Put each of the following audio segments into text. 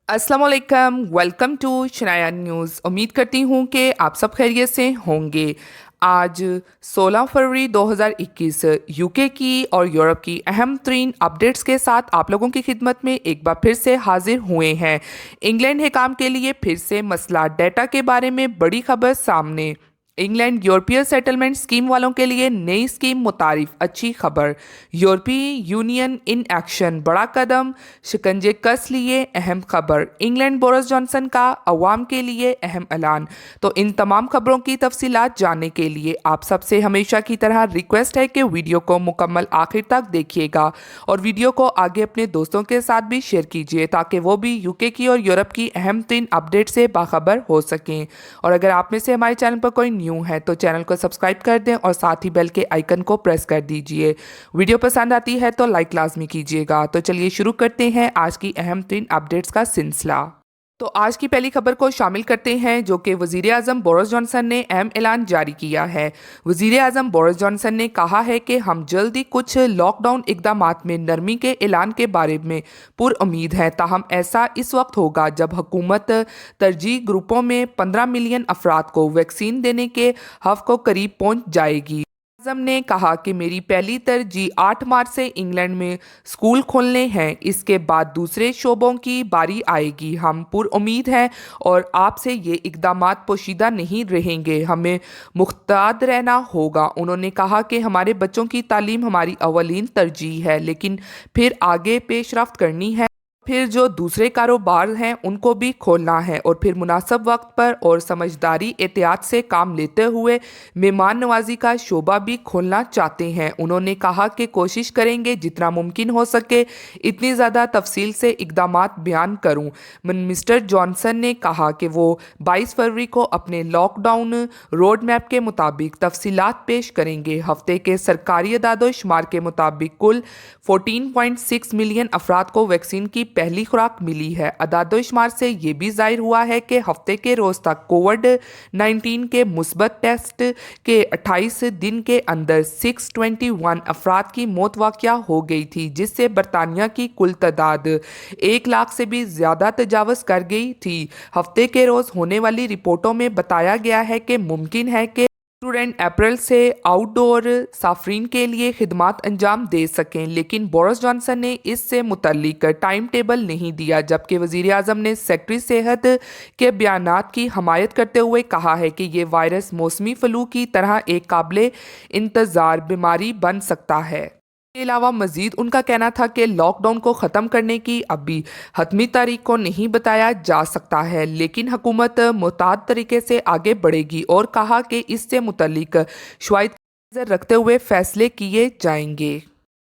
अस्सलाम वालेकुम, welcome to Shanaya news. उम्मीद करती हूँ कि आप सब खैरियत से होंगे। आज 16 फरवरी 2021 यूके की और यूरोप की अहम तरीन अपडेट्स के साथ आप लोगों की खिदमत में एक बार फिर से हाजिर हुए हैं। इंग्लैंड है काम के लिए फिर से मसला, डेटा के बारे में बड़ी खबर सामने। इंग्लैंड यूरोपीय सेटलमेंट स्कीम वालों के लिए नई स्कीम मुतारिफ, अच्छी खबर। यूरोपीय यूनियन इन एक्शन, बड़ा कदम, शिकंजे कस लिए, अहम खबर। इंग्लैंड बोरिस जॉनसन का अवाम के लिए अहम ऐलान। तो इन तमाम खबरों की तफसीलात जानने के लिए आप सबसे हमेशा की तरह रिक्वेस्ट है कि वीडियो को मुकम्मल आखिर तक देखिएगा और वीडियो को आगे अपने दोस्तों के साथ भी शेयर कीजिए ताकि वो भी यूके की और यूरोप की अहम तीन अपडेट से बाखबर हो सकें। और अगर आप में से हमारे चैनल पर कोई न्यू है तो चैनल को सब्सक्राइब कर दें और साथ ही बेल के आइकन को प्रेस कर दीजिए। वीडियो पसंद आती है तो लाइक लाजमी कीजिएगा। तो चलिए शुरू करते हैं आज की अहम तीन अपडेट्स का सिलसिला। तो आज की पहली खबर को शामिल करते हैं जो कि वज़ीर आज़म बोरिस जॉनसन ने अहम ऐलान जारी किया है। वज़ीर आज़म बोरिस जॉनसन ने कहा है कि हम जल्द ही कुछ लॉकडाउन इक़दामात में नरमी के ऐलान के बारे में पुरउम्मीद हैं, ताहम ऐसा इस वक्त होगा जब हुकूमत तरजीह ग्रुपों में 15 मिलियन अफराद को वैक्सीन देने के हफ़ को करीब पहुँच जाएगी। आज़म ने कहा कि मेरी पहली तरजीह 8 मार्च से इंग्लैंड में स्कूल खोलने हैं, इसके बाद दूसरे शोबों की बारी आएगी। हम पुरउम्मीद हैं और आपसे ये इक़दामात पोशीदा नहीं रहेंगे, हमें मुख्ताद रहना होगा। उन्होंने कहा कि हमारे बच्चों की तालीम हमारी अवलीन तरजीह है, लेकिन फिर आगे पेशरफ्त करनी है, फिर जो दूसरे कारोबार हैं उनको भी खोलना है और फिर मुनासिब वक्त पर और समझदारी एहतियात से काम लेते हुए मेहमान नवाजी का शोबा भी खोलना चाहते हैं। उन्होंने कहा कि कोशिश करेंगे जितना मुमकिन हो सके इतनी ज़्यादा तफसील से इक़दामात बयान करूं। मिस्टर जॉनसन ने कहा कि वो 22 फरवरी को अपने लॉकडाउन रोड मैप के मुताबिक तफसीलात पेश करेंगे। हफ्ते के सरकारी अदाद शुमार के मुताबिक कुल 14.6 मिलियन अफराद को वैक्सीन की पहली खुराक मिली है। अदाद-ओ-शुमार से ये भी जाहिर हुआ है कि हफ्ते के रोज़ तक कोविड-19 के मुस्बत टेस्ट के 28 दिन के अंदर 621 अफराद की मौत वाक़या हो गई थी, जिससे बरतानिया की कुल तादाद 1 लाख से भी ज़्यादा तजावज़ कर गई थी। हफ्ते के रोज़ होने वाली रिपोर्टों में बताया गया है कि मुमकिन है कि स्टूडेंट अप्रैल से आउटडोर साफरीन के लिए खिदमात अंजाम दे सकें, लेकिन बोरिस जॉनसन ने इससे मुतल्लिक टाइम टेबल नहीं दिया। जबकि वज़ीर आज़म ने सेक्रेटरी सेहत के बयानात की हमायत करते हुए कहा है कि ये वायरस मौसमी फ्लू की तरह एक काबिल इंतज़ार बीमारी बन सकता है। इसके अलावा मजीद उनका कहना था कि लॉकडाउन को ख़त्म करने की अभी हतमी तारीख को नहीं बताया जा सकता है, लेकिन हुकूमत मुताद तरीके से आगे बढ़ेगी और कहा कि इससे मुतल्लिक शवाहिद को नज़र रखते हुए फैसले किए जाएंगे।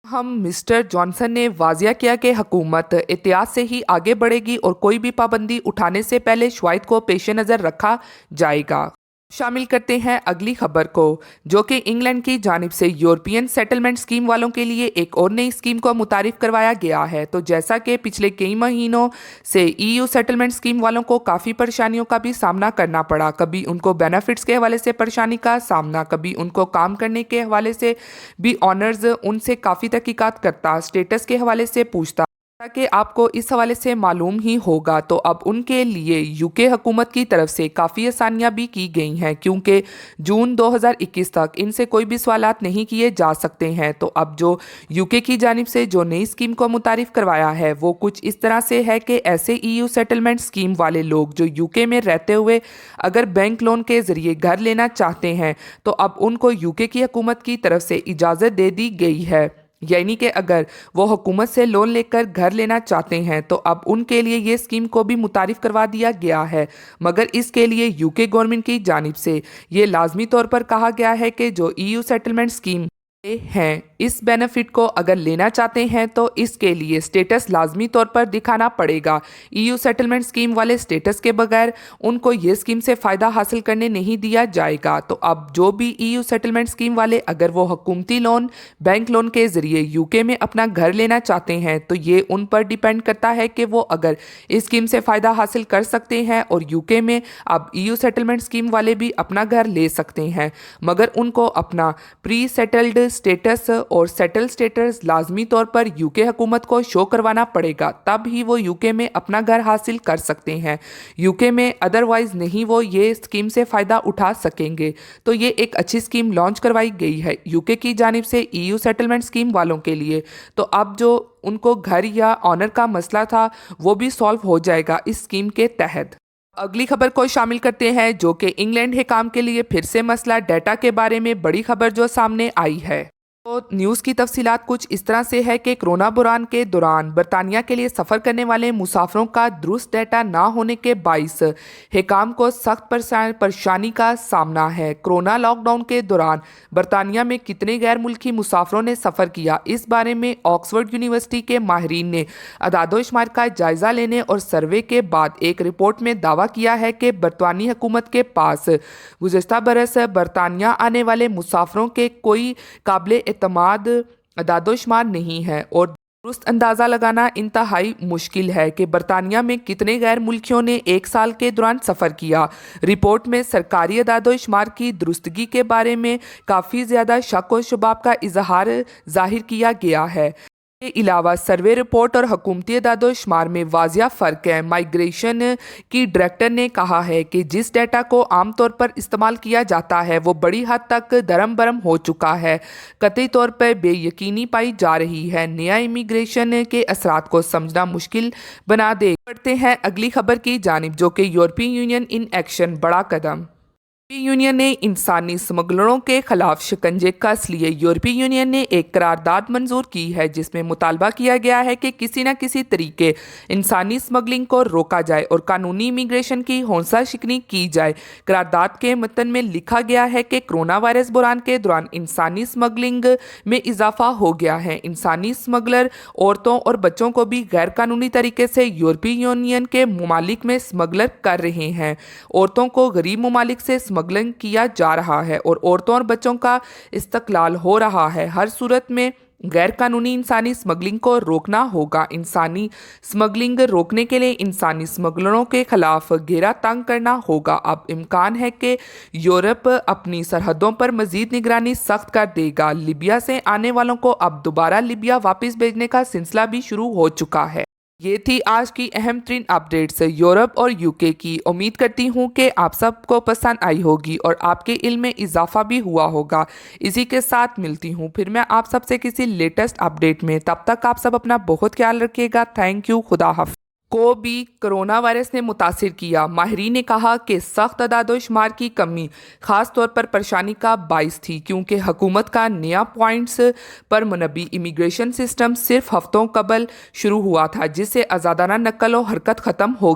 हम मिस्टर जॉनसन ने वाजिया किया कि हुकूमत एहतियात से ही आगे बढ़ेगी और कोई भी पाबंदी उठाने से पहले शवाहिद को पेश नज़र रखा जाएगा। शामिल करते हैं अगली खबर को जो कि इंग्लैंड की जानिब से यूरोपियन सेटलमेंट स्कीम वालों के लिए एक और नई स्कीम को मुतारिफ करवाया गया है। तो जैसा कि पिछले कई महीनों से ईयू सेटलमेंट स्कीम वालों को काफ़ी परेशानियों का भी सामना करना पड़ा। कभी उनको बेनिफिट्स के हवाले से परेशानी का सामना, कभी उनको काम करने के हवाले से भी ऑनर्स उनसे काफ़ी तहकीकात करता, स्टेटस के हवाले से पूछता, कि आपको इस हवाले से मालूम ही होगा। तो अब उनके लिए यूके हुकूमत की तरफ से काफ़ी आसानियां भी की गई हैं, क्योंकि जून 2021 तक इनसे कोई भी सवालात नहीं किए जा सकते हैं। तो अब जो यूके की जानिब से जो नई स्कीम को मुतारिफ करवाया है वो कुछ इस तरह से है कि ऐसे ईयू सेटलमेंट स्कीम वाले लोग जो यूके में रहते हुए अगर बैंक लोन के ज़रिए घर लेना चाहते हैं तो अब उनको यूके की हुकूमत की तरफ से इजाज़त दे दी गई है, यानी कि अगर वो हुकूमत से लोन लेकर घर लेना चाहते हैं तो अब उनके लिए ये स्कीम को भी मुतारिफ करवा दिया गया है। मगर इसके लिए यूके गवर्नमेंट की जानिब से ये लाजमी तौर पर कहा गया है कि जो ईयू सेटलमेंट स्कीम हैं इस बेनिफिट को अगर लेना चाहते हैं तो इसके लिए स्टेटस लाजमी तौर पर दिखाना पड़ेगा। ईयू सेटलमेंट स्कीम वाले स्टेटस के बगैर उनको ये स्कीम से फ़ायदा हासिल करने नहीं दिया जाएगा। तो अब जो भी ईयू सेटलमेंट स्कीम वाले अगर वो हुकूमती लोन, बैंक लोन के ज़रिए यूके में अपना घर लेना चाहते हैं तो ये उन पर डिपेंड करता है कि वो अगर इस स्कीम से फ़ायदा हासिल कर सकते हैं और यूके में अब ईयू सेटलमेंट स्कीम वाले भी अपना घर ले सकते हैं, मगर उनको अपना प्री सेटल्ड स्टेटस और सेटल स्टेटस लाजमी तौर पर यूके हुकूमत को शो करवाना पड़ेगा, तब ही वो यूके में अपना घर हासिल कर सकते हैं। यूके में अदरवाइज नहीं वो ये स्कीम से फ़ायदा उठा सकेंगे। तो ये एक अच्छी स्कीम लॉन्च करवाई गई है यूके की जानिब से ईयू सेटलमेंट स्कीम वालों के लिए। तो अब जो उनको घर या ऑनर का मसला था वो भी सॉल्व हो जाएगा इस स्कीम के तहत। अगली खबर को शामिल करते हैं, जो कि इंग्लैंड हिकाम के लिए फिर से मसला डेटा के बारे में बड़ी खबर जो सामने आई है। तो न्यूज़ की तफसीलात कुछ इस तरह से है कि कोरोना बुरान के दौरान बरतानिया के लिए सफ़र करने वाले मुसाफिरों का दुरुस्त डेटा ना होने के बाइस हिकाम को सख्त परेशानी का सामना है। कोरोना लॉकडाउन के दौरान बरतानिया में कितने गैर मुल्की मुसाफिरों ने सफ़र किया, इस बारे में ऑक्सफोर्ड यूनिवर्सिटी के माहिरीन ने अदाद-ओ-शुमार का जायज़ा लेने और सर्वे के बाद एक रिपोर्ट में दावा किया है कि बरतानी हुकूमत के पास गुज़श्ता बरस बरतानिया आने वाले मुसाफिरों के कोई काबिल एतमाद अदाद-ओ-शुमार नहीं है और दुरुस्त अंदाज़ा लगाना इंतहाई मुश्किल है कि बरतानिया में कितने गैर मुल्कियों ने एक साल के दौरान सफ़र किया। रिपोर्ट में सरकारी अदाद-ओ-शुमार की दुरुस्तगी के बारे में काफ़ी ज़्यादा शक व शुबात का इजहार ज़ाहिर किया गया है। के अलावा सर्वे रिपोर्ट और हुकूमती अदाद-ओ-शुमार में वाज़िया फ़र्क है। माइग्रेशन की डायरेक्टर ने कहा है कि जिस डेटा को आमतौर पर इस्तेमाल किया जाता है वो बड़ी हद तक दरम बरम हो चुका है, कतई तौर पर बेयकीनी पाई जा रही है, नया इमिग्रेशन के असरात को समझना मुश्किल बना दे। बढ़ते हैं अगली खबर की जानिब, जो कि यूरोपीय यूनियन इन एक्शन, बड़ा कदम। यूरोपीय यूनियन ने इंसानी स्मगलरों के खिलाफ शिकंजे कस लिए। यूरोपीय यूनियन ने एक करारदाद मंजूर की है जिसमें मुतालबा किया गया है कि किसी न किसी तरीके इंसानी स्मगलिंग को रोका जाए और कानूनी इमिग्रेशन की हौसला शिकनी की जाए। करारदाद के मतन में लिखा गया है कि कोरोना वायरस बुरान के दौरान इंसानी स्मगलिंग में इजाफा हो गया है। इंसानी स्मगलर औरतों और बच्चों को भी गैर कानूनी तरीके से यूरोपीय यूनियन के ममालिक में स्मगलर कर रहे हैं। औरतों को गरीब ममालिक से स्मगलिंग किया जा रहा है और औरतों और बच्चों का इस्तकलाल हो रहा है। हर सूरत में गैर कानूनी इंसानी स्मगलिंग को रोकना होगा। इंसानी स्मगलिंग रोकने के लिए इंसानी स्मगलरों के खिलाफ घेरा तंग करना होगा। अब इम्कान है कि यूरोप अपनी सरहदों पर मजीद निगरानी सख्त कर देगा। लीबिया से आने वालों को अब दोबारा लीबिया वापस भेजने का सिलसिला भी शुरू हो चुका है। ये थी आज की अहम तरीन अपडेट्स यूरोप और यूके की। उम्मीद करती हूँ कि आप सबको पसंद आई होगी और आपके इल्म में इजाफा भी हुआ होगा। इसी के साथ मिलती हूँ फिर मैं आप सबसे किसी लेटेस्ट अपडेट में। तब तक आप सब अपना बहुत ख्याल रखिएगा। Thank you. खुदा हाफ़िज़। को भी कोरोना वायरस ने मुतासिर किया। माहिरीन ने कहा कि सख्त अदाद-ओ-शुमार की कमी ख़ास तौर पर परेशानी का बाइस थी, क्योंकि हुकूमत का नया पॉइंट्स पर मुनबी इमिग्रेशन सिस्टम सिर्फ हफ्तों कबल शुरू हुआ था, जिससे आज़ादाना नकल व हरकत ख़त्म हो